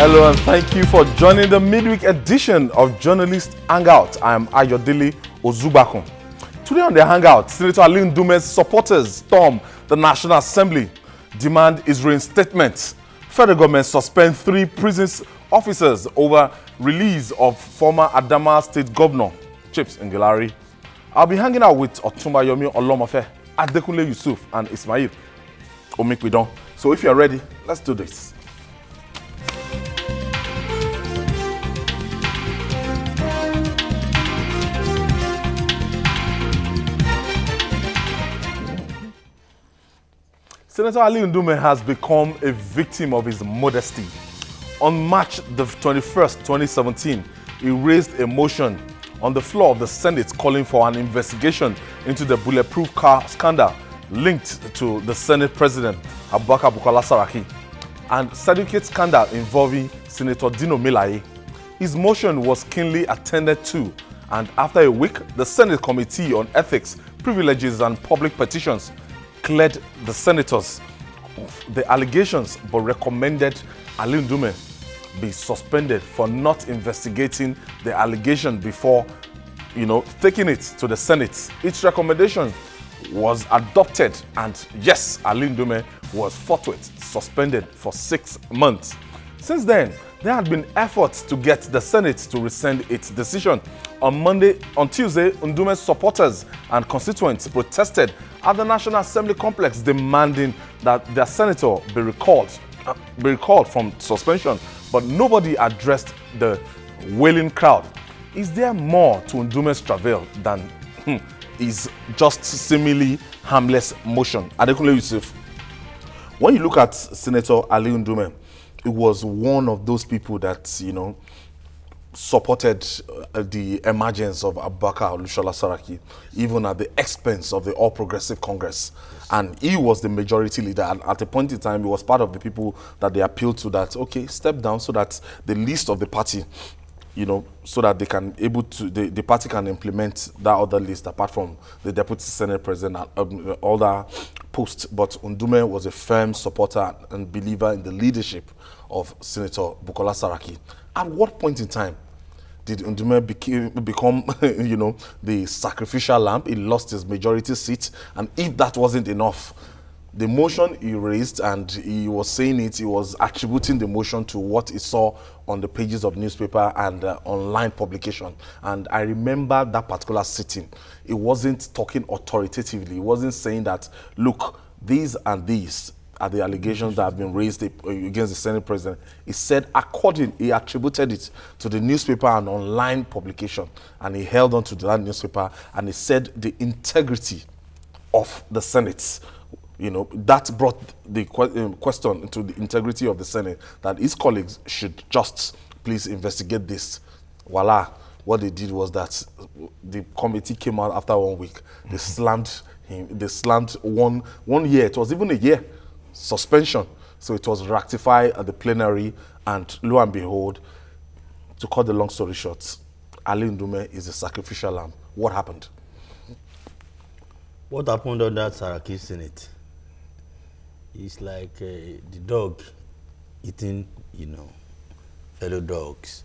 Hello and thank you for joining the midweek edition of Journalist Hangout. I am Ayodele Ozubakun. Today on the Hangout, Senator Ali Ndume's supporters storm the National Assembly, demand his reinstatement. Federal government suspend 3 prison officers over release of former Adamawa State Governor, Chips Ngilari. I'll be hanging out with Otumba Yomi Olomofe, Adekunle Yusuf, and Ismail Omikwidon. So if you're ready, let's do this. Senator Ali Ndume has become a victim of his modesty. On March the 21st, 2017, he raised a motion on the floor of the Senate calling for an investigation into the bulletproof car scandal linked to the Senate President, Abubakar Bukola Saraki, and certificate scandal involving Senator Dino Melaye. His motion was keenly attended to, and after a week, the Senate Committee on Ethics, Privileges and Public Petitions cleared the senators of the allegations but recommended Ali Ndume be suspended for not investigating the allegation before, taking it to the Senate. Its recommendation was adopted, and yes, Ali Ndume was forthwith suspended for 6 months. Since then, there had been efforts to get the Senate to rescind its decision. On Tuesday, Ndume's supporters and constituents protested at the National Assembly complex, demanding that their senator be recalled from suspension, but nobody addressed the wailing crowd. Is there more to Ndume's travail than his just seemingly harmless motion? Adekunle Yusuf, when you look at Senator Ali Ndume, it was one of those people that, supported the emergence of Abubakar Olusola Saraki, even at the expense of the All Progressive Congress. And he was the majority leader. And at a point in time, he was part of the people that they appealed to that, okay, step down so that the list of the party, so that they can the party can implement that other list apart from the Deputy Senate President and other posts. But Ndume was a firm supporter and believer in the leadership of Senator Bukola Saraki. At what point in time did Ndume become, the sacrificial lamb? He lost his majority seat, and if that wasn't enough, the motion he raised, and he was saying it, he was attributing the motion to what he saw on the pages of newspaper and online publication. And I remember that particular sitting. He wasn't talking authoritatively. He wasn't saying that, look, these and these are the allegations that have been raised against the Senate President. He said he attributed it to the newspaper and online publication, and he held on to that newspaper, and he said the integrity of the Senate, that brought the question to the integrity of the Senate, that his colleagues should just please investigate this. Voila. What they did was that the committee came out after 1 week. They slammed him. They slammed one year. It was even a year suspension. So it was ratified at the plenary, and lo and behold, to cut the long story short, Ali Ndume is a sacrificial lamb. What happened? What happened on that Saraki Senate? It's like the dog eating, fellow dogs,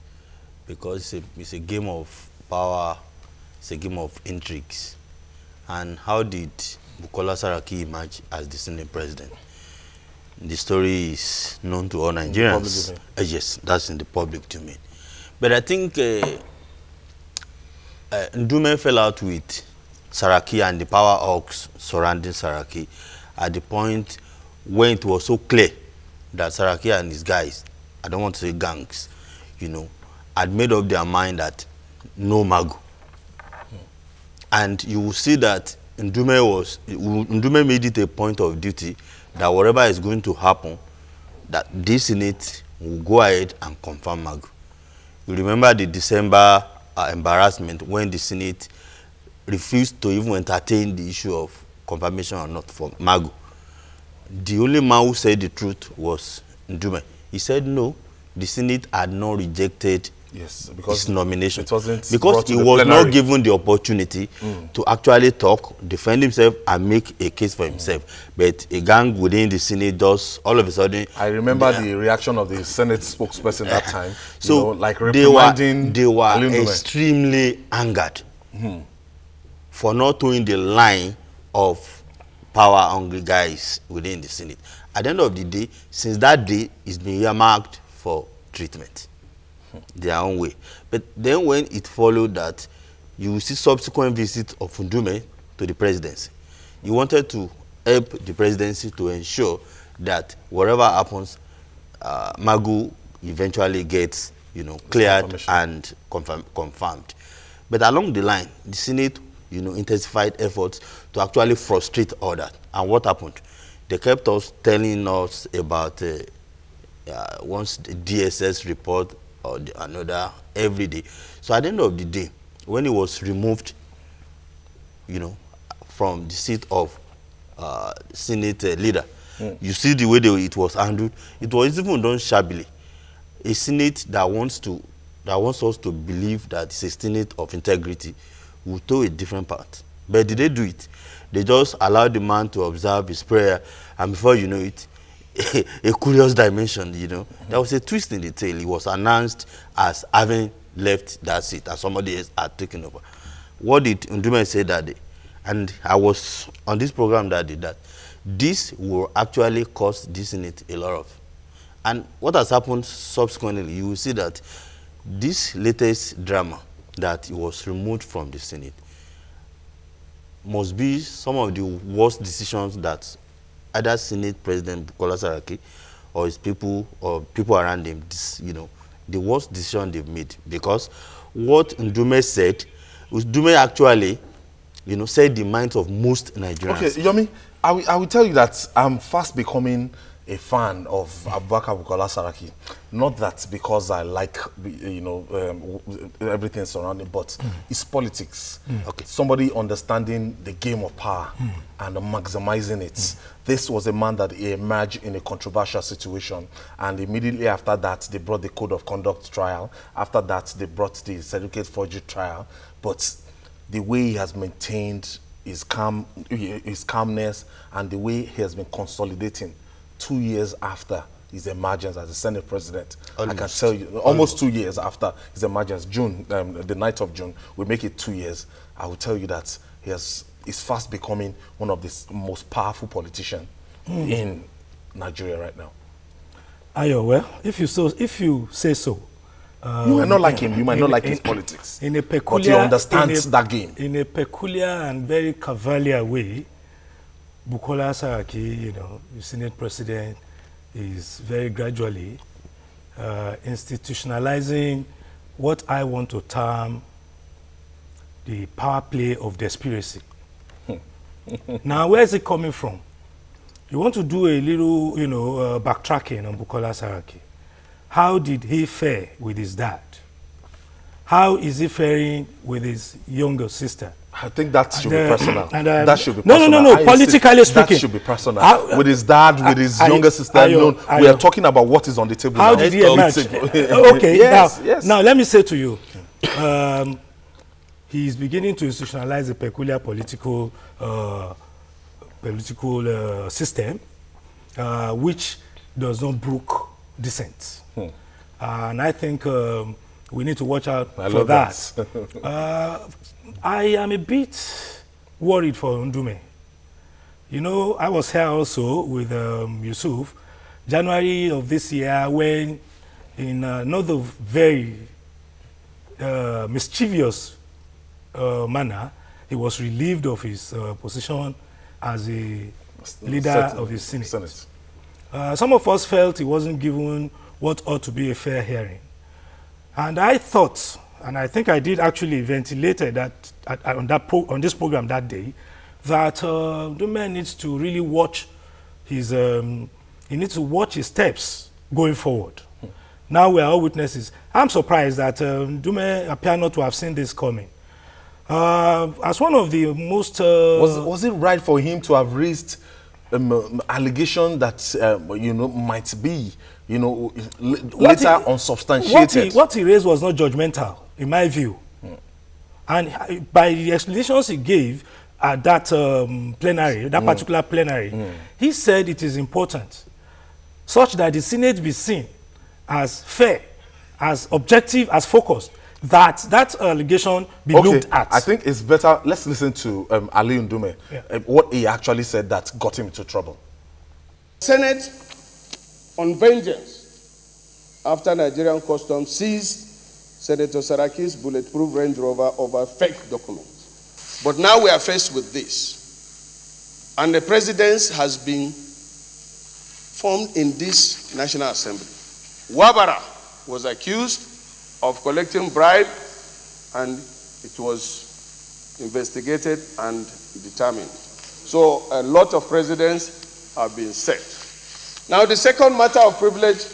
because it's a game of power, it's a game of intrigues. And how did Bukola Saraki emerge as the Senate President? The story is known to all Nigerians. Yes, that's in the public domain. But I think Ndume fell out with Saraki and the power hawks surrounding Saraki at the point when it was so clear that Saraki and his guys, I don't want to say gangs, had made up their mind that no Magu. And you will see that Ndume made it a point of duty that whatever is going to happen, that this Senate will go ahead and confirm Magu. You remember the December embarrassment when the Senate refused to even entertain the issue of confirmation or not for Magu. The only man who said the truth was Ndume. He said no, the Senate had not rejected Yes, because his nomination. it wasn't because he was not given the opportunity to actually talk, defend himself, and make a case for himself. But a gang within the Senate does all of a sudden. I remember the reaction of the Senate spokesperson that time. So you know, like reprimanding they were Ali Ndume. extremely angered for not towing the line of power-hungry guys within the Senate. At the end of the day, since that day, it's been earmarked for treatment their own way. But then when it followed that, you will see subsequent visits of Ndume to the presidency. He wanted to help the presidency to ensure that whatever happens, Magu eventually gets, cleared and confirmed. But along the line, the Senate, intensified efforts to actually frustrate all that. And what happened? They kept us telling us about once the DSS report or another every day. So at the end of the day, when he was removed, from the seat of Senate leader, you see the way it was handled. It was even done shabbily. A Senate that wants us to believe that it's a Senate of integrity will toe a different path. But did they do it? They just allowed the man to observe his prayer, and before you know it, a curious dimension, There was a twist in the tale. He was announced as having left that seat, and somebody else had taken over. What did Ndume say that day? And I was on this program that day, that this will actually cost the Senate a lot of. And what has happened subsequently, you will see that this latest drama that he was removed from the Senate must be some of the worst decisions that either Senate President Bukola Saraki or his people or people around him, the worst decision they've made. Because what Ndume said, Ndume actually, said the minds of most Nigerians. Okay, Yomi, I will tell you that I'm fast becoming a fan of Abubakar Bukola Saraki. Not that because I like, everything surrounding, but it's politics. Okay. Somebody understanding the game of power and maximizing it. This was a man that emerged in a controversial situation, and immediately after that, they brought the Code of Conduct trial. After that, they brought the certificate forgery trial. But the way he has maintained his calmness, and the way he has been consolidating 2 years after his emergence as the Senate president. I can tell you, almost 2 years after his emergence, June, the 9th of June, we make it 2 years. I will tell you that he's fast becoming one of the most powerful politicians in Nigeria right now. Ayo, well, if you say so. You might not like him, you might not like his politics, but he understands that game. In a peculiar and very cavalier way, Bukola Saraki, the Senate president, is very gradually institutionalizing what I want to term the power play of conspiracy. Now, where is it coming from? You want to do a little, backtracking on Bukola Saraki. How did he fare with his dad? How is he faring with his younger sister? I think that should be personal. That should be personal. No. Politically speaking, that should be personal. With his dad, with his younger sister, we are talking about what is on the table. How did he emerge? Okay, yes. Now let me say to you, he is beginning to institutionalize a peculiar political system, which does not brook dissent. And I think we need to watch out for that. I am a bit worried for Ndume. I was here also with Yusuf, January of this year, when in another very mischievous manner, he was relieved of his position as a leader of the Senate. Some of us felt he wasn't given what ought to be a fair hearing. And I thought, and I think I did actually ventilate that on this program that day, that Ndume needs to really watch his steps going forward. Now we are all witnesses. I'm surprised that Ndume appear not to have seen this coming. As one of the most was it right for him to have raised allegation that might be you know, later unsubstantiated. What he raised was not judgmental, in my view. And by the explanations he gave at that plenary, that particular plenary, he said it is important such that the Senate be seen as fair, as objective, as focused, that allegation be looked at. I think it's better, let's listen to Ali Ndume, what he actually said that got him into trouble. Senate on vengeance after Nigerian customs seized Senator Saraki's bulletproof Range Rover over fake documents. But now we are faced with this. And the president has been formed in this National Assembly. Wabara was accused of collecting bribe, and it was investigated and determined. So a lot of presidents have been set. Now the second matter of privilege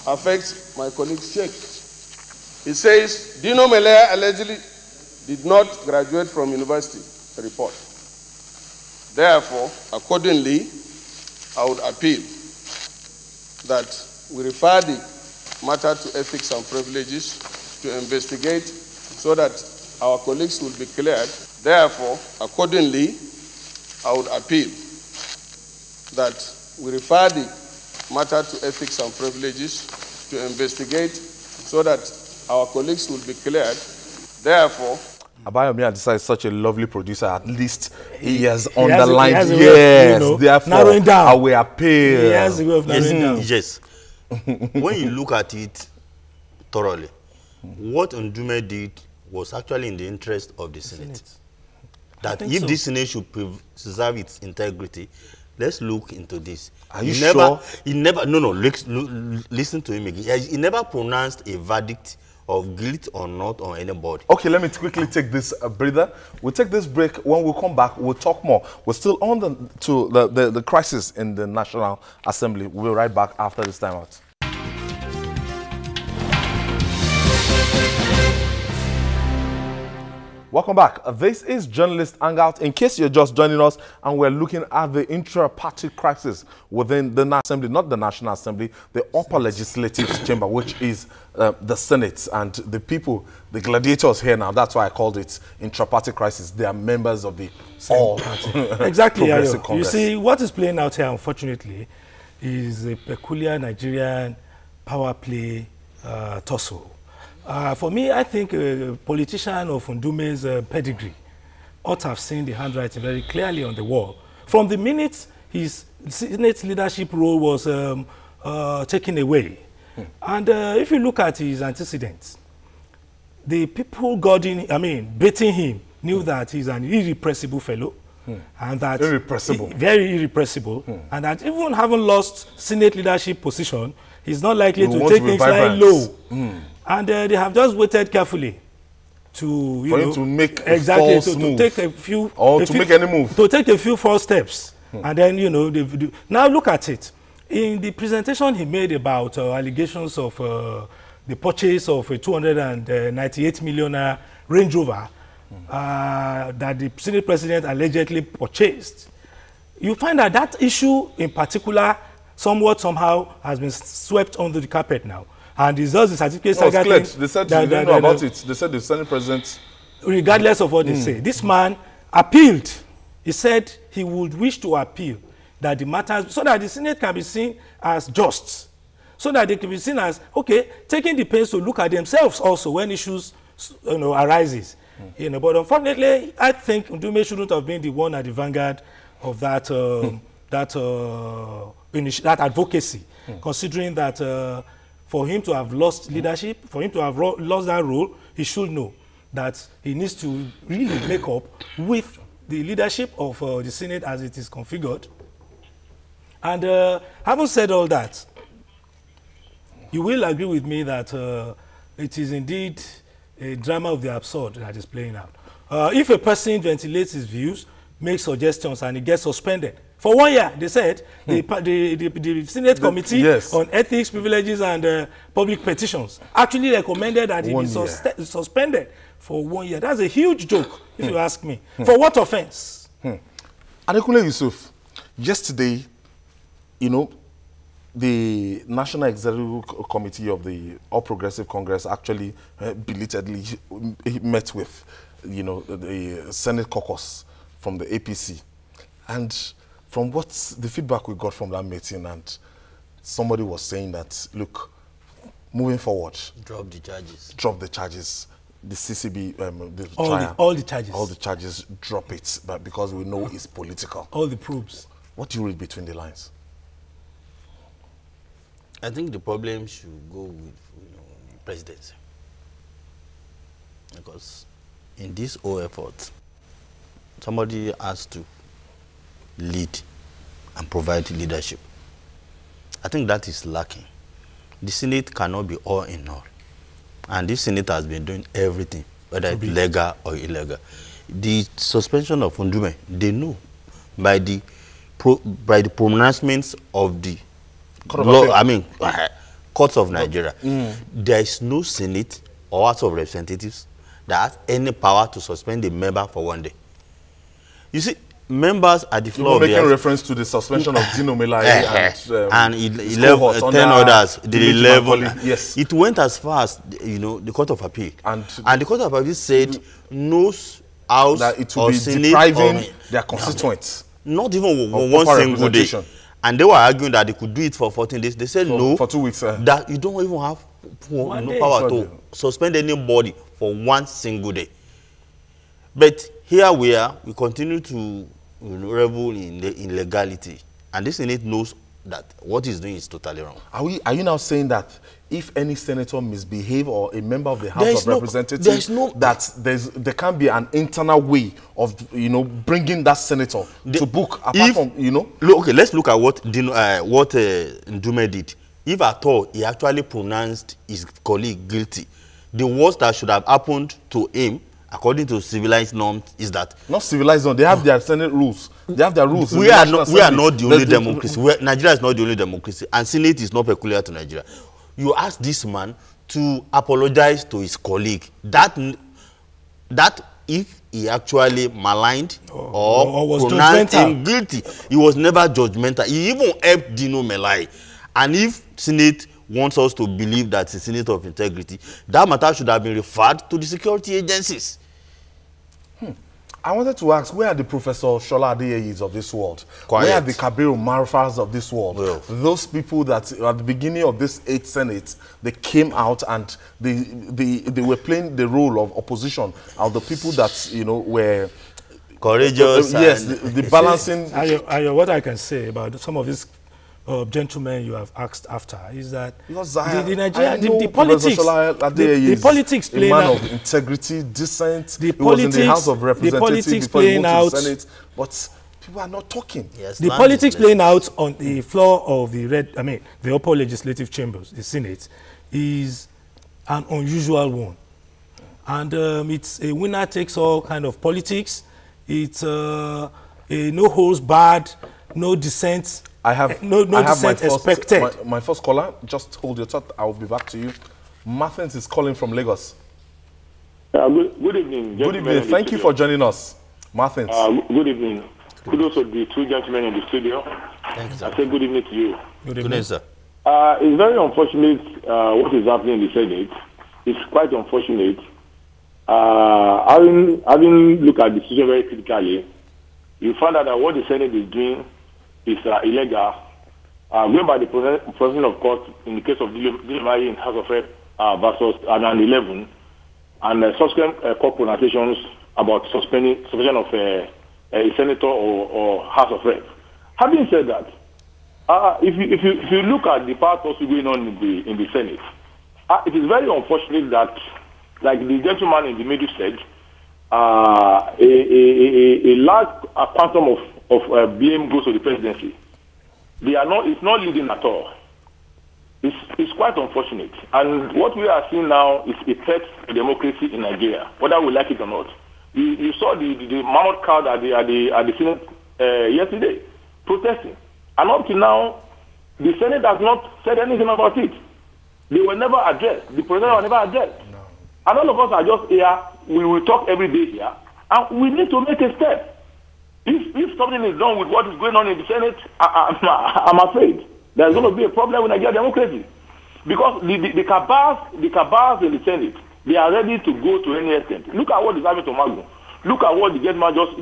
affects my colleague Sheikh. He says, Dino Melea allegedly did not graduate from university, report. Therefore, accordingly, I would appeal that we refer the matter to ethics and privileges to investigate so that our colleagues will be cleared. Therefore, accordingly, I would appeal that we refer the matter to ethics and privileges to investigate so that our colleagues will be cleared. Therefore, Abayomi Adisa is such a lovely producer. At least he has underlined, yes, therefore, narrowing down. I will appeal. He has a way of narrowing down. Yes. When you look at it thoroughly, what Ndume did was actually in the interest of the Senate. That if the Senate should preserve its integrity, let's look into this. Are you sure? He never, listen to him again. He never pronounced a verdict of guilt or not on anybody. Okay, let me quickly take this breather. We'll take this break. When we come back, we'll talk more. We're still on the crisis in the National Assembly. We'll be right back after this time out. Welcome back. This is Journalist Hangout. In case you're just joining us, and we're looking at the intra-party crisis within the Assembly, not the National Assembly, the upper legislative chamber, which is the Senate, and the people, the gladiators here now. That's why I called it intra-party crisis. They are members of the all exactly. Progressive Congress. You see, what is playing out here, unfortunately, is a peculiar Nigerian power play tussle. For me, I think a politician of Ndume's pedigree ought to have seen the handwriting very clearly on the wall. From the minute his Senate leadership role was taken away. And if you look at his antecedents, the people baiting him knew that he's an irrepressible fellow. And that very irrepressible. And that even having lost Senate leadership position, he's not likely to take things like low. And they have just waited carefully to to make exactly to take a few to make any move, to take a few false steps, and then now look at it. In the presentation he made about allegations of the purchase of a 298 million Range Rover that the Senate President allegedly purchased, you find that that issue in particular somehow has been swept under the carpet now. And it's just the certificate. They said they didn't know about it. They said the Senate President, regardless of what they say, this man appealed. He said he would wish to appeal that the matters, so that the Senate can be seen as just, so that they can be seen as taking the pains to look at themselves also when issues arises. But unfortunately, I think Ndume shouldn't have been the one at the vanguard of that that advocacy, considering that. For him to have lost leadership, for him to have lost that role, he should know that he needs to really make up with the leadership of the Senate as it is configured. And having said all that, you will agree with me that it is indeed a drama of the absurd that is playing out. If a person ventilates his views, makes suggestions, and he gets suspended, for 1 year, they said, the Senate Committee on Ethics, Privileges, and Public Petitions actually recommended that he be suspended for 1 year. That's a huge joke, if you ask me. For what offense? Adekunle Yusuf, yesterday, the National Executive Committee of the All Progressive Congress actually belatedly met with, you know, the Senate caucus from the APC. And from what the feedback we got from that meeting, and somebody was saying that, look, moving forward, drop the charges. Drop the charges. The CCB, all the charges. All the charges, drop it, but because we know it's political. All the probes. What do you read between the lines? I think the problem should go with, you know, the presidency. Because in this whole effort, somebody has to lead and provide leadership. I think that is lacking. The Senate cannot be all in all. And this Senate has been doing everything, whether it's legal or illegal. The suspension of Ndume, they know by the pronouncements of the courts of Nigeria. There is no Senate or House of Representatives that has any power to suspend a member for 1 day. You see, members at the floor of making reference to the suspension of Dino Melai and 10 others. The 11. Yes. It went as far as, you know, the Court of Appeal. And the Court of Appeal said no House that it will or be Senate depriving their constituents. Not even one single day. And they were arguing that they could do it for 14 days. They said no. For 2 weeks. That you don't even have no power to suspend anybody for 1 single day. But here we are, we continue to, you know, revel in the illegality. And this Senate knows that what he's doing is totally wrong. Are you now saying that if any senator misbehave or a member of the House of Representatives, there can be an internal way of, you know, bringing that senator to book apart from, you know? Okay, let's look at what Ndume did. If at all he actually pronounced his colleague guilty, the worst that should have happened to him, according to civilized norms, is that... Not civilized norms, they have their Senate rules. They have their rules. We are not the only democracy. Nigeria is not the only democracy, and Senate is not peculiar to Nigeria. You ask this man to apologize to his colleague. That if he actually maligned or was pronounced him guilty, he was never judgmental. He even helped Dino Melai. And if Senate wants us to believe that it's a Senate of integrity, that matter should have been referred to the security agencies. I wanted to ask, where are the Professor Shola Adeyeyis of this world? Quiet. Where are the Kabiru Marufas of this world? Well, those people that at the beginning of this 8th Senate, they came out and they were playing the role of opposition, of the people that, you know, were courageous. Yes, the balancing. Ayo, what I can say about some of these gentlemen you have asked after is that the politics playing out, a man of integrity, decent. He was in the House of Representatives before he moved to the Senate, but people are not talking. Yes, the politics playing out on the floor of the upper legislative chambers, the Senate, is an unusual one, and it's a winner takes all kind of politics. It's a no holds barred, no dissent. I have my first caller. Just hold your thought. I will be back to you. Martins is calling from Lagos. Good evening. Good evening. Thank you for joining us, Martins. Good evening. Kudos to the 2 gentlemen in the studio. Thank you, sir. I say good evening to you. Good evening, sir. It's very unfortunate what is happening in the Senate. It's quite unfortunate. Having looked at the decision very critically, you find out that what the Senate is doing is illegal. Going by the provision of court in the case of delivery in House of Rep versus 11, and subsequent court pronunciations about suspension of a senator or House of Rep. Having said that, if you look at the part also going on in the Senate, it is very unfortunate that, like the gentleman in the middle said, a large quantum of blame goes to the presidency. It's not leading at all. It's quite unfortunate. And what we are seeing now is a threat to democracy in Nigeria, whether we like it or not. You saw the mammoth crowd at the Senate yesterday protesting. And up to now, the Senate has not said anything about it. They were never addressed. The president was never addressed. No. And all of us are just here. We will talk every day here. And we need to make a step. If something is done with what is going on in the Senate, I'm afraid. there's going to be a problem with Nigerian democracy. Because the cabals in the Senate, they are ready to go to any extent. Look at what is happening to Magu. Look at what the judgment just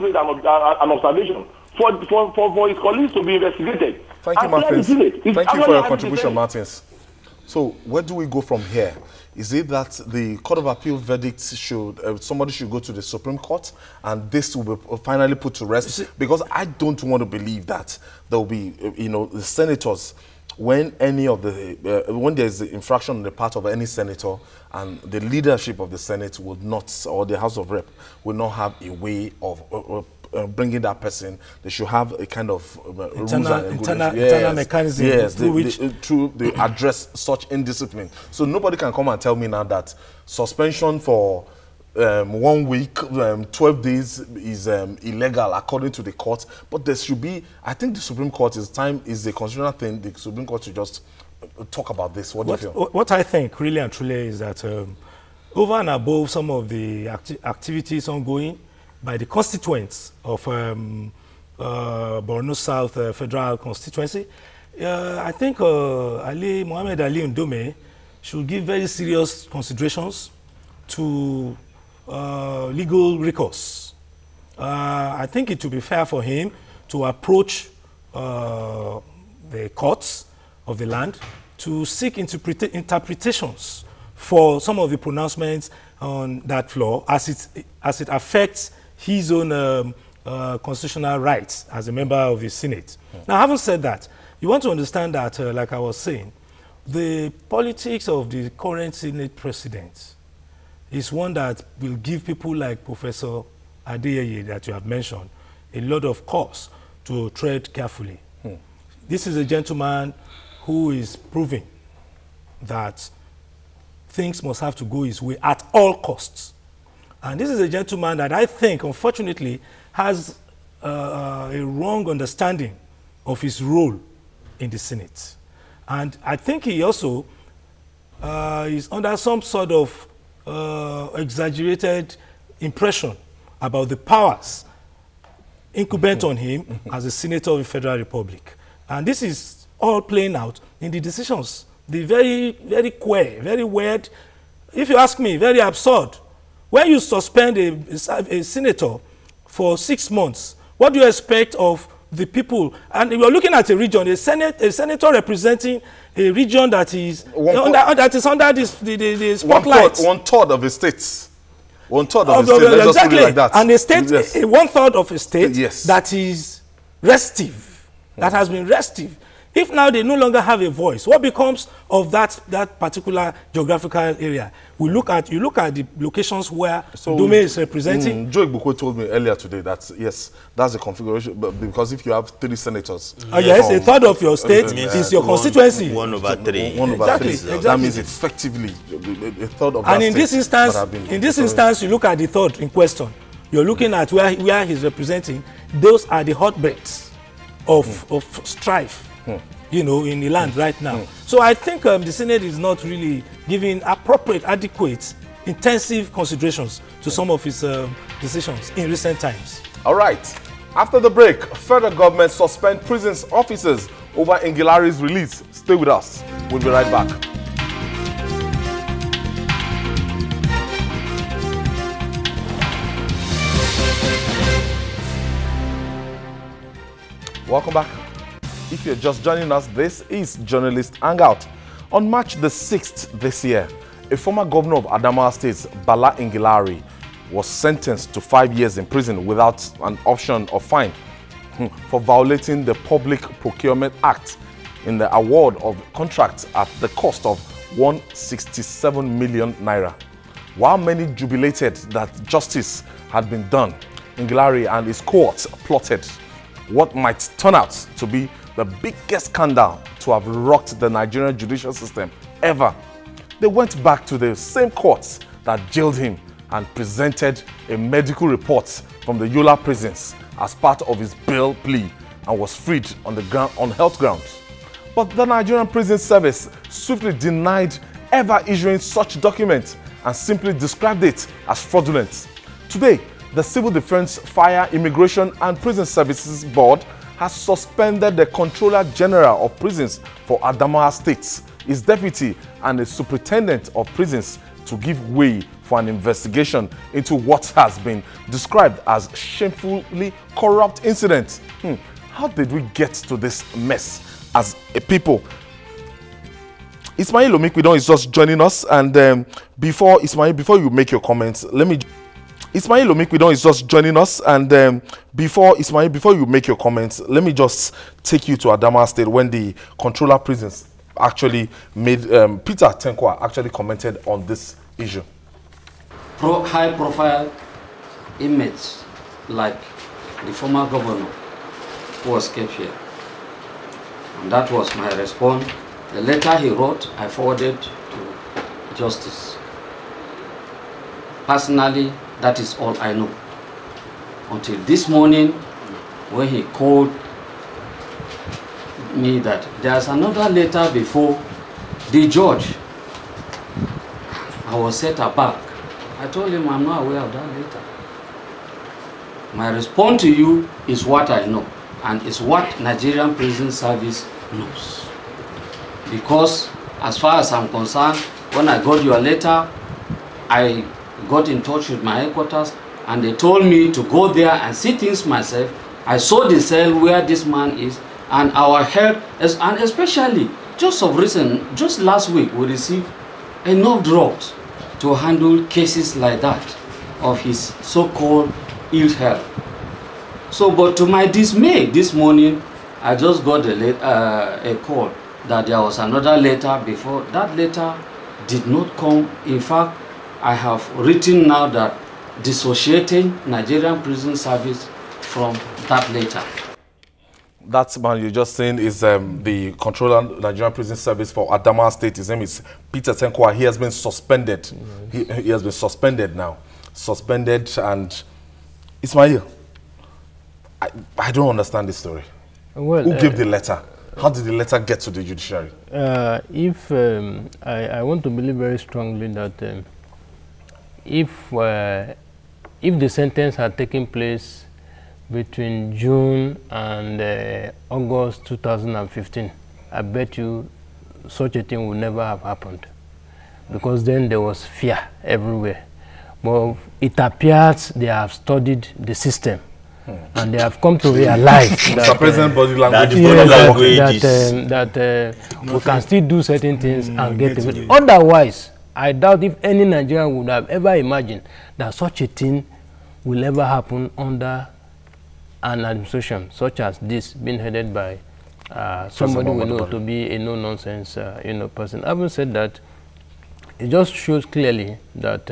made an observation for his colleagues to be investigated. Thank you, Martins. Thank you for your contribution, Martins. So where do we go from here? Is it that the Court of Appeal verdict should, somebody should go to the Supreme Court and this will be finally put to rest? Because I don't want to believe that there will be, the senators, when any of the, when there's an infraction on the part of any senator and the leadership of the Senate would not, or the House of Rep, will not have a way of bringing that person. They should have a kind of internal mechanism, yes, through they address such indiscipline. So nobody can come and tell me now that suspension for 1 week, 12 days is illegal according to the court. But there should be, I think the Supreme Court is a constitutional thing. The Supreme Court should just talk about this. What do you feel? What I think really and truly is that over and above some of the activities ongoing by the constituents of Borno South Federal Constituency, I think Mohammed Ali Ndume should give very serious considerations to legal recourse. I think it would be fair for him to approach the courts of the land to seek interpretations for some of the pronouncements on that floor as it affects his own constitutional rights as a member of the Senate. Now, having said that, you want to understand that, like I was saying, the politics of the current Senate president is one that will give people like Professor Adeyeye that you have mentioned a lot of cause to tread carefully. This is a gentleman who is proving that things must have to go his way at all costs. And this is a gentleman that I think, unfortunately, has a wrong understanding of his role in the Senate. And I think he also is under some sort of exaggerated impression about the powers incumbent on him as a senator of the Federal Republic. And this is all playing out in the decisions. The very, very queer, very weird, if you ask me, very absurd. When you suspend a senator for 6 months, what do you expect of the people? And we're looking at a region, a senator representing a region that is under the spotlight. One third of the states. One third of the state. Let's just put it like that. And a state, yes. One third of a state, yes, that is restive, that has been restive. If now they no longer have a voice, what becomes of that particular geographical area? You look at the locations where Ndume is representing. Joe Igbuko told me earlier today that yes, that's the configuration. But because if you have 3 senators, yes, a third of your state is your constituency. 1/3. 1/3. Exactly. That means effectively a third of. And in this instance, you look at the third in question. You're looking at where he's representing. Those are the hotbeds of strife. In the land right now. So I think the Senate is not really giving appropriate, adequate, intensive considerations to some of its decisions in recent times. All right. After the break, federal government suspend prisons officers over Ngilari's release. Stay with us. We'll be right back. Welcome back. If you're just joining us, this is Journalist Hangout. On March the 6th this year, a former governor of Adamawa State, Bala Ngilari, was sentenced to 5 years in prison without an option of fine for violating the Public Procurement Act in the award of contracts at the cost of 167 million naira. While many jubilated that justice had been done, Ngilari and his cohorts plotted what might turn out to be the biggest scandal to have rocked the Nigerian judicial system ever. They went back to the same courts that jailed him and presented a medical report from the Yola prisons as part of his bail plea and was freed on health grounds. But the Nigerian Prison Service swiftly denied ever issuing such documents and simply described it as fraudulent. Today, the Civil Defense, Fire, Immigration and Prison Services Board has suspended the Controller General of Prisons for Adamawa State, his deputy, and the Superintendent of Prisons to give way for an investigation into what has been described as shamefully corrupt incident. How did we get to this mess as a people? Ismail Omikidon is just joining us, and before you make your comments, Ismail Omikidon is just joining us, and before you make your comments, let me just take you to Adamawa State when the Controller Prisons actually made Peter Tenkwa actually commented on this issue. High-profile inmates like the former governor who was kept here, and that was my response. The letter he wrote, I forwarded to Justice. Personally, that is all I know. Until this morning, when he called me that there's another letter before the judge, I was set aback. I told him I'm not aware of that letter. My response to you is what I know, and it's what Nigerian Prison Service knows. Because as far as I'm concerned, when I got your letter, I got in touch with my headquarters, and they told me to go there and see things myself. I saw the cell where this man is, and our help, and especially just of recent, just last week, we received enough drugs to handle cases like that of his so-called ill health. So, but to my dismay, this morning, I just got a call that there was another letter before. That letter did not come. In fact, I have written now that dissociating Nigerian Prison Service from that letter. That man you're just saying is the Controller Nigerian Prison Service for Adamawa State. His name is Peter Tenkwa. He has been suspended. He has been suspended now. Suspended, and Ismail, I don't understand this story. Well, who gave the letter? How did the letter get to the judiciary? I want to believe very strongly that if the sentence had taken place between June and August 2015, I bet you such a thing would never have happened, because then there was fear everywhere. But it appears they have studied the system. And they have come to realize that we can still do certain things and get it. Otherwise, I doubt if any Nigerian would have ever imagined that such a thing will ever happen under an administration such as this, being headed by somebody we know to be a no-nonsense person. Having said that, it just shows clearly that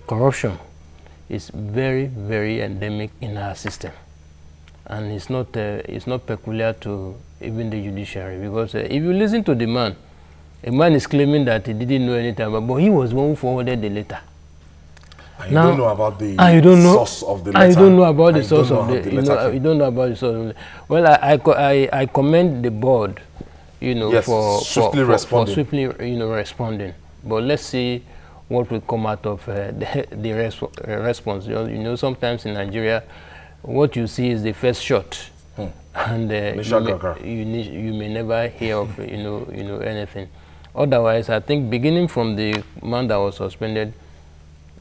corruption is very, very endemic in our system, and it's not peculiar to even the judiciary. Because if you listen to the man, a man is claiming that he didn't know anything about, but he was the one who forwarded the letter. And you don't know about the source of the letter. I don't know about the source of the. You don't know about the source of the. Well, I commend the board, yes, for swiftly responding. But let's see what will come out of the response. Sometimes in Nigeria, what you see is the first shot, and you may never hear of anything. Otherwise, I think beginning from the man that was suspended,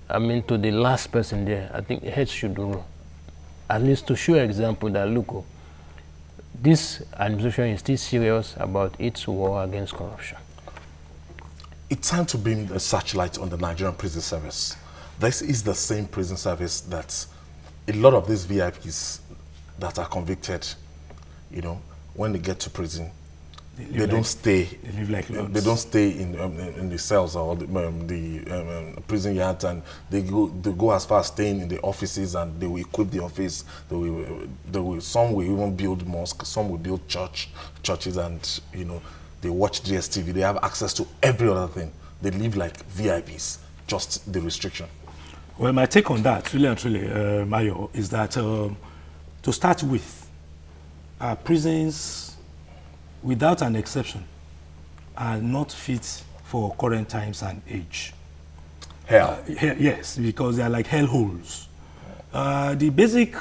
to the last person there, I think heads should roll, at least to show example that look, this administration is still serious about its war against corruption. It's time to beam a searchlight on the Nigerian Prison Service. This is the same prison service that a lot of these VIPs that are convicted, when they get to prison, they don't stay. They live like lords. They don't stay in the cells or the prison yards, and they go as far as staying in the offices, and they will equip the office. Some will even build mosques, some will build churches, and they watch DSTV. They have access to every other thing. They live like VIPs. Just the restriction. Well, my take on that, really and truly, Mayo, is that to start with, prisons, without an exception, are not fit for current times and age. Hell. Yes, because they are like hell holes. The basic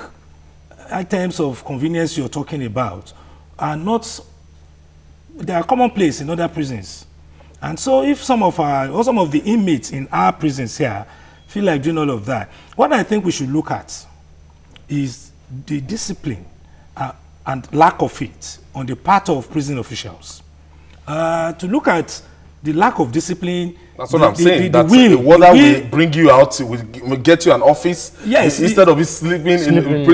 items of convenience you're talking about are not, they are commonplace in other prisons. And so if some of the inmates in our prisons here feel like doing all of that, what I think we should look at is the discipline and lack of it on the part of prison officials. To look at the lack of discipline. That's what I'm saying. That the warder will bring you out, will get you an office. Yes. Instead of you sleeping in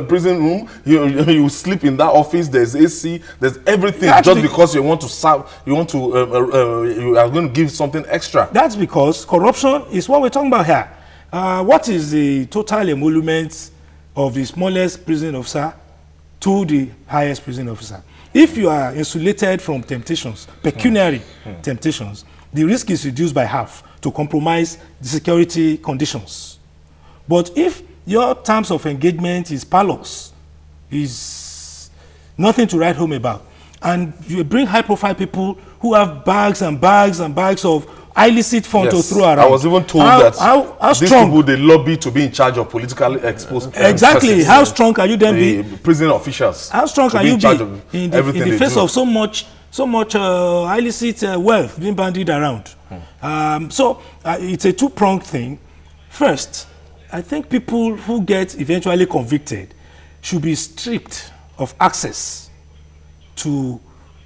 prison room, you sleep in that office. There's AC. There's everything. Actually, just because you want to serve, you are going to give something extra. That's because corruption is what we're talking about here. What is the total emolument of the smallest prison officer to the highest prison officer? If you are insulated from temptations, pecuniary temptations, the risk is reduced by half to compromise the security conditions. But if your terms of engagement is parlous, is nothing to write home about, and you bring high-profile people who have bags and bags and bags of illicit funds to throw around. I was even told that these people, they lobby to be in charge of politically exposed exactly. Persons. How strong can you then be? Prison officials. How strong can you be in the face of so much illicit wealth being bandied around? It's a two-pronged thing. First, I think people who get eventually convicted should be stripped of access to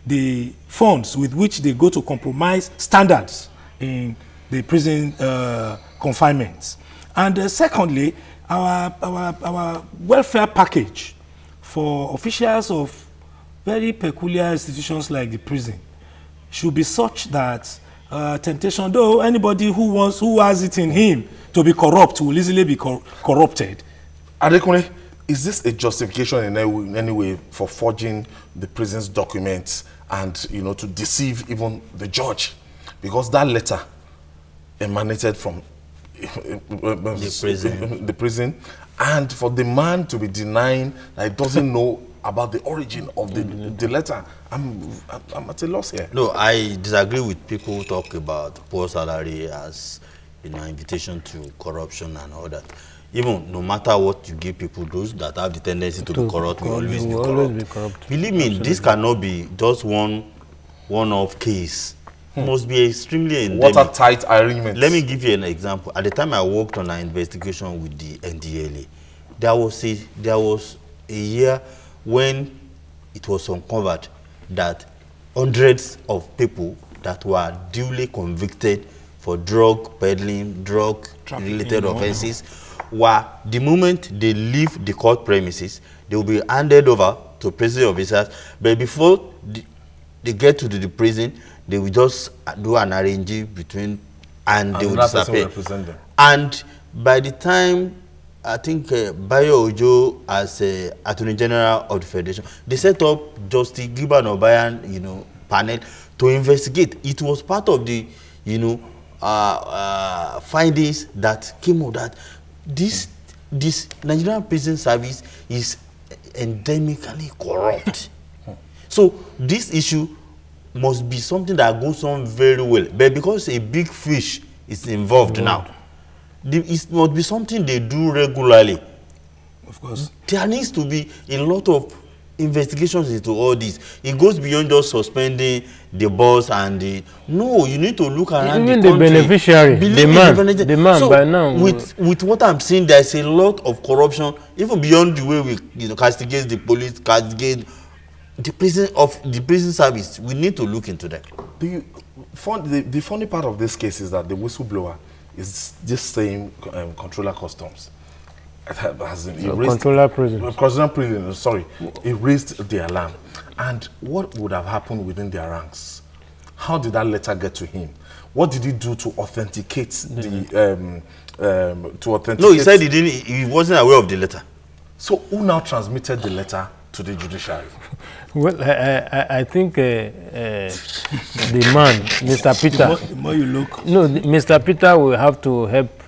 the funds with which they go to compromise standards in the prison confinements. And secondly, our welfare package for officials of very peculiar institutions like the prison should be such that temptation, though anybody who has it in him to be corrupt will easily be corrupted. Adekunle, is this a justification in any way for forging the prison's documents and to deceive even the judge? Because that letter emanated from the prison, and for the man to be denying that he doesn't know about the origin of the letter, I'm at a loss here. No, I disagree with people who talk about poor salary as invitation to corruption and all that. Even no matter what you give people, those that have the tendency to be corrupt will always be corrupt. Believe me, absolutely. This cannot be just one-off case. It must be extremely endemic. What a tight arrangement. Let me give you an example. At the time I worked on an investigation with the NDLA, there was a year when it was uncovered that hundreds of people that were duly convicted for drug peddling, drug-related offenses, were, the moment they leave the court premises, they will be handed over to prison officers. But before they get to the prison, they will just do an arrangement between, and they will disappear. And by the time, I think Bayo Ojo as Attorney General of the Federation, they set up Justice Giban Obayan, panel to investigate. It was part of the, findings that came out that this Nigerian prison service is endemically corrupt. So this issue must be something that goes on very well, but because a big fish is involved now, it must be something they do regularly. Of course, there needs to be a lot of investigations into all this. It goes beyond just suspending the boss and the you need to look around even the country. Beneficiary, the man so by now. With what I'm saying, there's a lot of corruption, even beyond the way we castigate the police, castigate the prison service. We need to look into that. The funny part of this case is that the whistleblower is this same controller customs. Controller prison. Sorry, he raised the alarm. And what would have happened within their ranks? How did that letter get to him? What did he do to authenticate the? No, he said he wasn't aware of the letter. So who now transmitted the letter to the judiciary? Well, I think the man, Mr. Peter. The more you look. No, Mr. Peter will have to help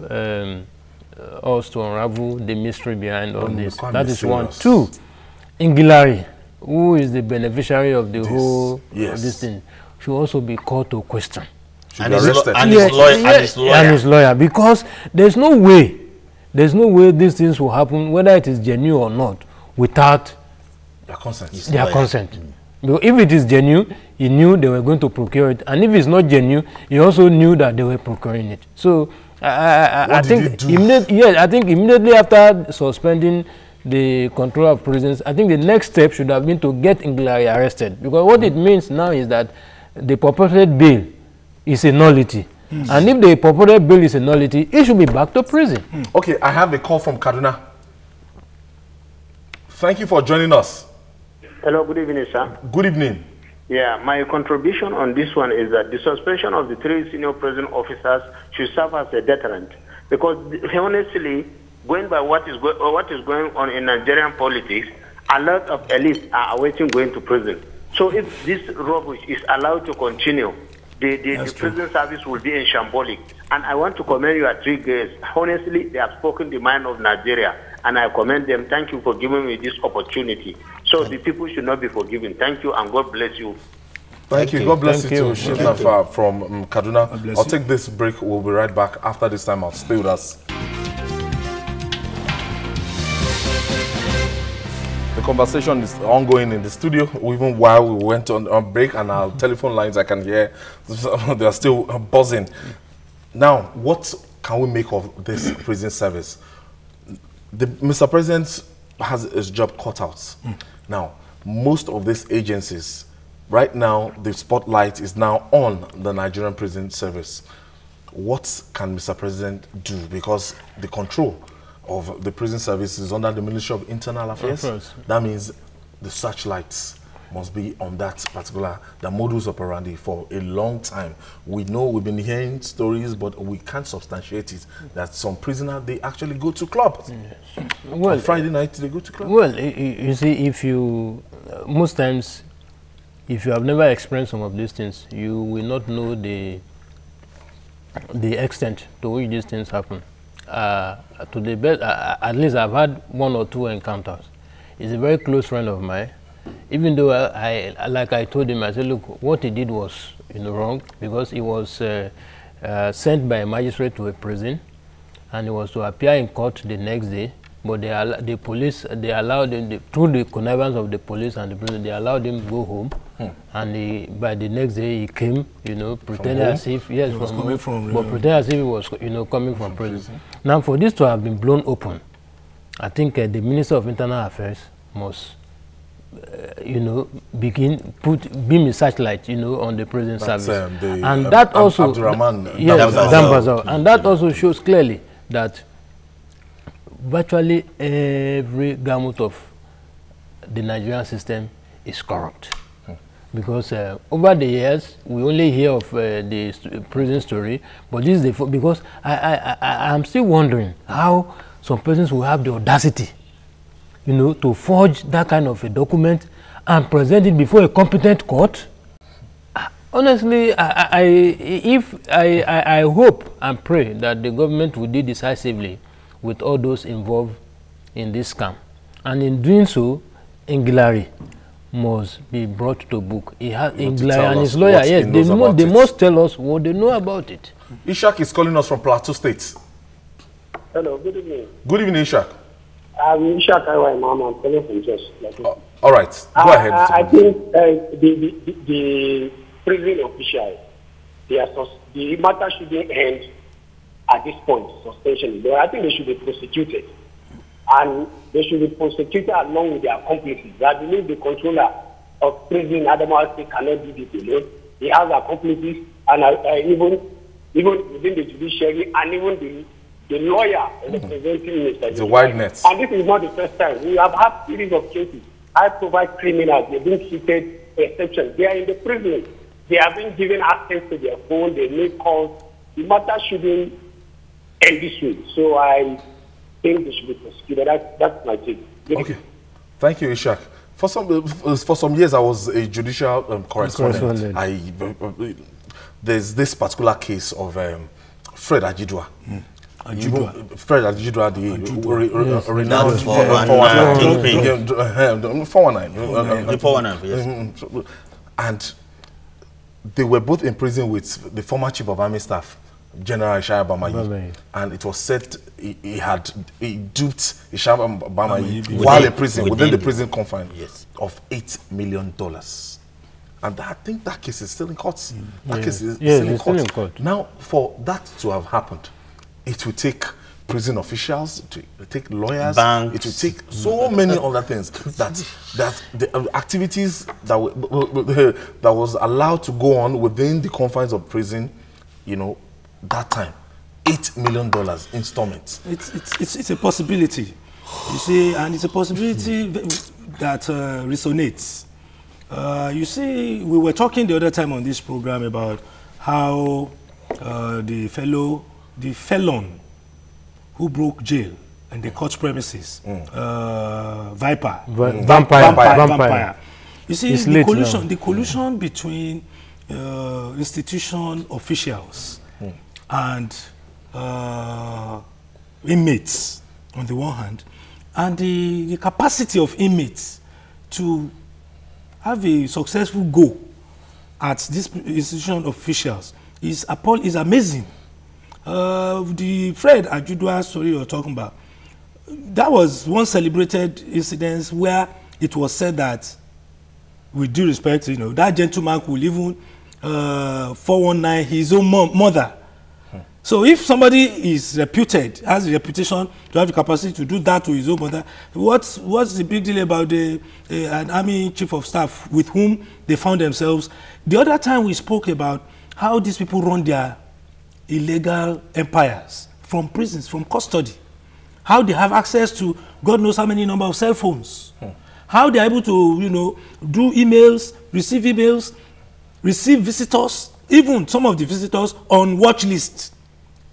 us to unravel the mystery behind all this. That is one. Two, Ingilari, who is the beneficiary of the whole of this thing, should also be called to question. And his lawyer, because there's no way these things will happen, whether it is genuine or not, without their consent. Their consent. Because if it is genuine, he knew they were going to procure it, and if it's not genuine, he also knew that they were procuring it. So I think immediately after suspending the control of prisons, I think the next step should have been to get Ngelari arrested, because what it means now is that the purported bail is a nullity. And if the purported bail is a nullity, it should be back to prison. Okay, I have a call from Kaduna. Thank you for joining us. Hello, good evening, sir. Good evening. Yeah, my contribution on this one is that the suspension of the 3 senior prison officers should serve as a deterrent, because honestly, going by what is going on in Nigerian politics, a lot of elites are awaiting going to prison. So if this rubbish is allowed to continue, the prison service will be in shambolic. And I want to commend you at 3 guests. Honestly, they have spoken the mind of Nigeria, and I commend them. Thank you for giving me this opportunity. So the people should not be forgiven. Thank you, and God bless you. Thank you. God bless you too, Shinafa from Kaduna. I'll take this break. We'll be right back after this time out. Stay with us. The conversation is ongoing in the studio, even while we went on break, and our telephone lines, I can hear, they are still buzzing. Now, what can we make of this prison service? Mr. President has his job cut out. Now, most of these agencies, right now, the spotlight is now on the Nigerian prison service. What can Mr. President do? Because the control of the prison service is under the Ministry of Internal Affairs. That means the searchlights must be on that particular, the modus operandi for a long time. We know, we've been hearing stories, but we can't substantiate it, that some prisoners, they actually go to clubs. Yes. Well, on Friday night, they go to clubs. Well, you see, if you, most times, if you have never experienced some of these things, you will not know the extent to which these things happen. To the best, at least I've had 1 or 2 encounters. He's a very close friend of mine. Even though like I told him, I said, look, what he did was wrong, because he was sent by a magistrate to a prison, and he was to appear in court the next day. But the police, they allowed him, through the connivance of the police and the prison, they allowed him to go home. And by the next day, he came, pretending as if, yes, pretending as if he was, coming from prison. Now, for this to have been blown open, I think the Minister of Internal Affairs must, beam a searchlight, on the prison service. And that also, and that also shows clearly that virtually every gamut of the Nigerian system is corrupt. Because over the years, we only hear of the prison story, but this is because I'm still wondering how some persons will have the audacity, to forge that kind of a document and present it before a competent court. Honestly, I hope and pray that the government will deal decisively with all those involved in this scam. And in doing so, Ngelari must be brought to book. Ngelari and his lawyer, yes, they must tell us what they know about it. Ishak is calling us from Plateau State. Hello, good evening. Good evening, Ishak. I'm Ishak Mama. I'm calling from Jos. All right, go ahead. I think the prison officials, the matter shouldn't end at this point, suspension. But I think they should be prosecuted. And they should be prosecuted along with their accomplices. I believe the controller of prison, Adamawa State, cannot do this alone. He has accomplices, and even within the judiciary, and even the lawyer representing Mr. The wide net. And this is not the first time. We have had series of cases. I provide criminals. They've been treated exception. They are in the prison. They have been given access to their phone. They make calls. The matter shouldn't end this way. So I think they should be prosecuted. That's my take. Okay. Thank you, Ishak. For some years, I was a judicial correspondent. There's this particular case of Fred Ajidwa. Fred Ajidwa, the renowned 419. And they were both in prison with the former chief of army staff, General Ishaya Bamayi, and it was said he duped Ishaya Bamayi while in prison, within the prison confines of $8 million. And I think that case is still in court. That case is still in court. Now, for that to have happened, it will take prison officials, it will take lawyers, banks. It will take so many other things that the activities that was allowed to go on within the confines of prison, you know, that time, $8 million installments. It's a possibility, you see, and it's a possibility that resonates. You see, we were talking the other time on this program about how the felon who broke jail and the court premises, Vampire. You see, the collusion between institution officials and inmates on the one hand, and the capacity of inmates to have a successful go at this institution officials is amazing. The Fred Ajudua story you're talking about, that was one celebrated incident where it was said that, with due respect, you know, that gentleman could even 419 his own mother. So if somebody is reputed, has a reputation to have the capacity to do that to his own mother, what's the big deal about an army chief of staff with whom they found themselves? The other time we spoke about how these people run their illegal empires from prisons, from custody, how they have access to God knows how many number of cell phones, how they are able to, you know, do emails, receive visitors, even some of the visitors on watch lists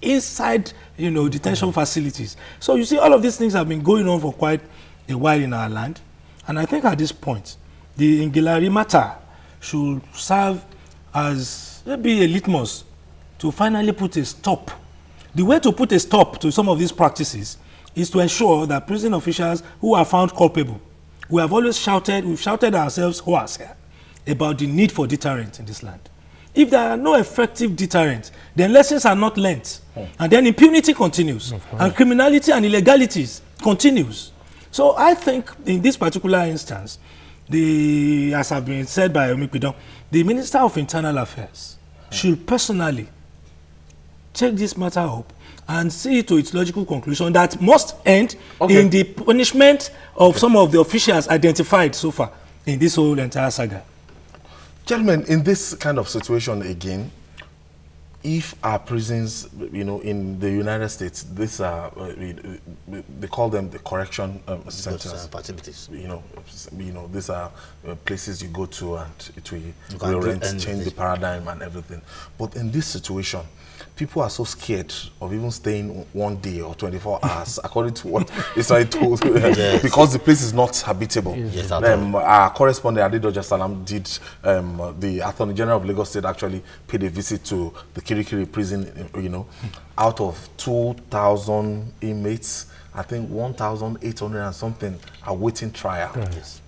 inside, you know, detention facilities. So you see, all of these things have been going on for quite a while in our land, and I think at this point the Ngilari matter should serve as maybe a litmus to finally put a stop. The way to put a stop to some of these practices is to ensure that prison officials who are found culpable, we have always shouted, we've shouted ourselves hoarse here about the need for deterrent in this land. If there are no effective deterrents, then lessons are not learnt, and then impunity continues, and criminality and illegalities continues. So I think in this particular instance, as have been said by Omikidon, the Minister of Internal Affairs should personally take this matter up and see it to its logical conclusion that must end in the punishment of some of the officials identified so far in this whole entire saga. Gentlemen, in this kind of situation again, if our prisons, you know, in the United States, these are, they call them the correction centers. Facilities. You know, these are places you go to and it will change the paradigm and everything. But in this situation, people are so scared of even staying 1 day or 24 hours, according to what Israel told, because the place is not habitable. Yes, our correspondent, Adedoja Salam, did, the Attorney General of Lagos State actually paid a visit to the Kirikiri prison, you know. Out of 2,000 inmates, I think 1,800 and something are waiting trial. Yes.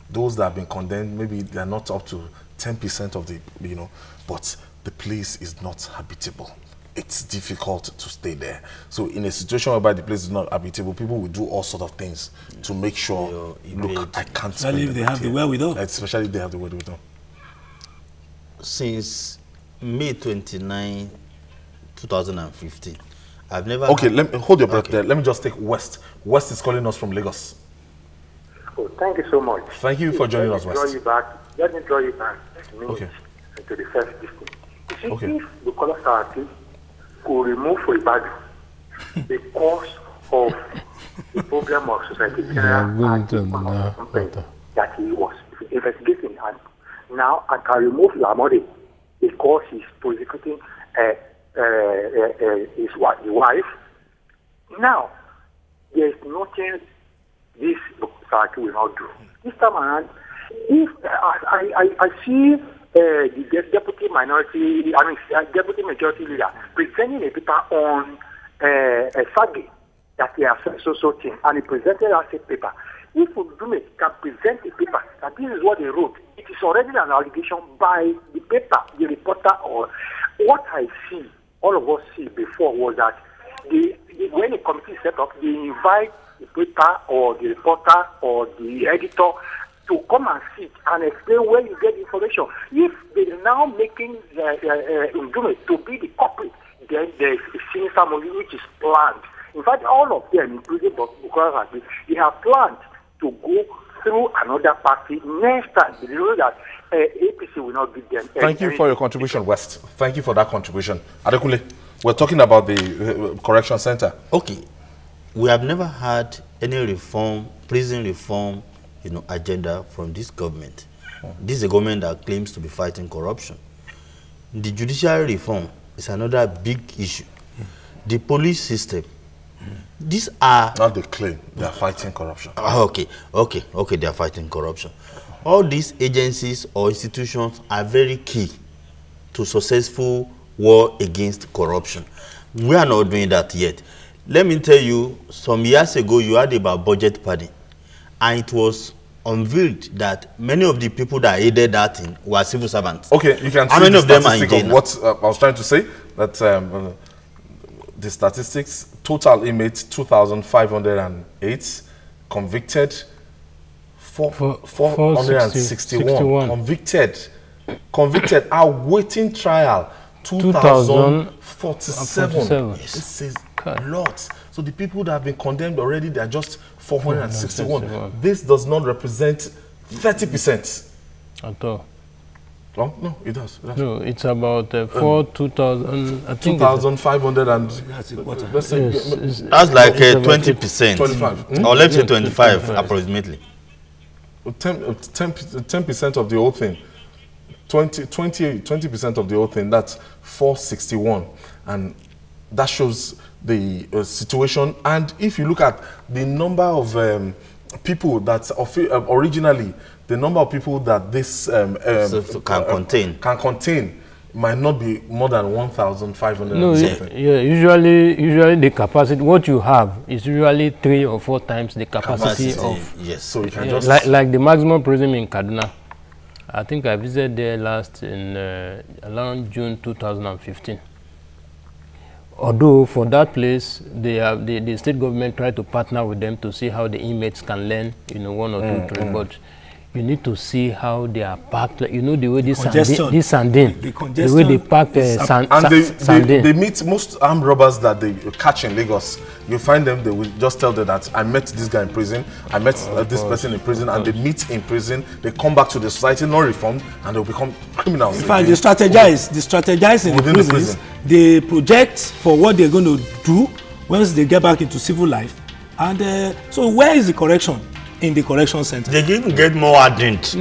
Those that have been condemned, maybe they're not up to 10% of the, you know, but the place is not habitable. It's difficult to stay there. So in a situation whereby the place is not habitable, people will do all sorts of things to make sure, look, I can't spend if they have the wherewithal. Especially if they have the wherewithal. Since May 29, 2015, I've never... Okay, let me hold your breath there. Let me just take West. West is calling us from Lagos. Oh, thank you so much. Thank you for joining us, West. Let me draw you back into the first distance. You see, if the color Saraki could remove for Ibadan the cause of the problem of society that he was investigating, and now I can remove Lamode because he's prosecuting his wife. Now, there is nothing this Saraki will not do. This time around, if I see the deputy majority leader presenting a paper on a SAGI that he has so thing, and he presented as a paper. If Ndume can present a paper that this is what they wrote, it is already an allegation by the paper, the reporter, or what I see all of us see before was that when a committee is set up, they invite the paper or the reporter or the editor to come and sit and explain where you get the information. If they are now making Ndume to be the culprit, then there is a sinister movie which is planned. In fact, all of them, including Bukola, they have planned to go through another party next time. They know that APC will not give them. Thank you for your contribution, West. Thank you for that contribution. Adekunle, we're talking about the correction center. Okay. We have never had any reform, prison reform, agenda from this government. This is a government that claims to be fighting corruption. The judiciary reform is another big issue. The police system. These are not the claim. They are fighting corruption. Okay. They are fighting corruption. All these agencies or institutions are very key to successful war against corruption. We are not doing that yet. Let me tell you, some years ago, you heard about budget padding, and it was unveiled that many of the people that aided that thing were civil servants. Okay, you can see many the of them are in statistic jail of what I was trying to say, that the statistics, total inmates 2,508, convicted 461, convicted, awaiting trial 2,047. This is a lot. So the people that have been condemned already, they are just 461. This does not represent 30%. At all. Oh, no, it does. No, it's about 2,000. I think 2,500 and let's say that's like 20%. 25, or let's say 25 approximately. 10% of the whole thing. 20% of the whole thing. That's 461, and that shows the situation. And if you look at the number of people that originally, the number of people that this can contain might not be more than 1,500. No, yeah, usually the capacity, what you have is usually 3 or 4 times the capacity of. Yes. So you can just like the maximum prison in Kaduna. I think I visited there last in around June 2015. Although for that place, the state government tried to partner with them to see how the inmates can learn, 1 or 2, 3, but you need to see how they are packed. The way this sardine, the way they pack sardine. They meet most armed robbers that they catch in Lagos. You find them, they will just tell them that I met this guy in prison, I met this person in prison, and they meet in prison. They come back to the society, not reformed, and they'll become criminals. In fact, they strategize in the prisons. They project for what they're going to do once they get back into civil life. And so where is the correction? In the correction center. They even get more ardent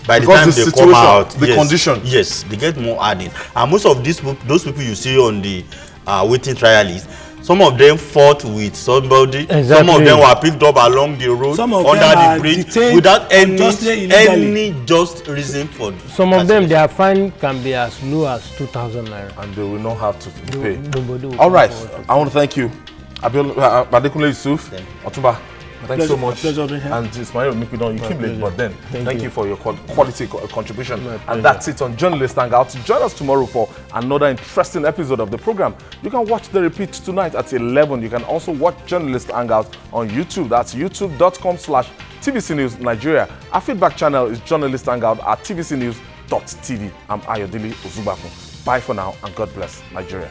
by the because time they come out. The condition. Yes, they get more ardent. And most of those people you see on the waiting trial list, some of them fought with somebody. Exactly. Some of them were picked up along the road, under the bridge, without any just reason for. Some of them, their fine can be as low as 2,000 naira, and they will not have to pay. All right, I want to thank you, Adekunle Yusuf, Otumba. Thanks so much. And Ismail Mikudon, you came late, but then thank you for your quality contribution. And that's it on Journalist Hangout. Join us tomorrow for another interesting episode of the program. You can watch the repeat tonight at 11. You can also watch Journalist Hangout on YouTube. That's youtube.com/TVC News Nigeria. Our feedback channel is Journalist Hangout at tvcnews.tv. I'm Ayodele Ozubaku. Bye for now, and God bless Nigeria.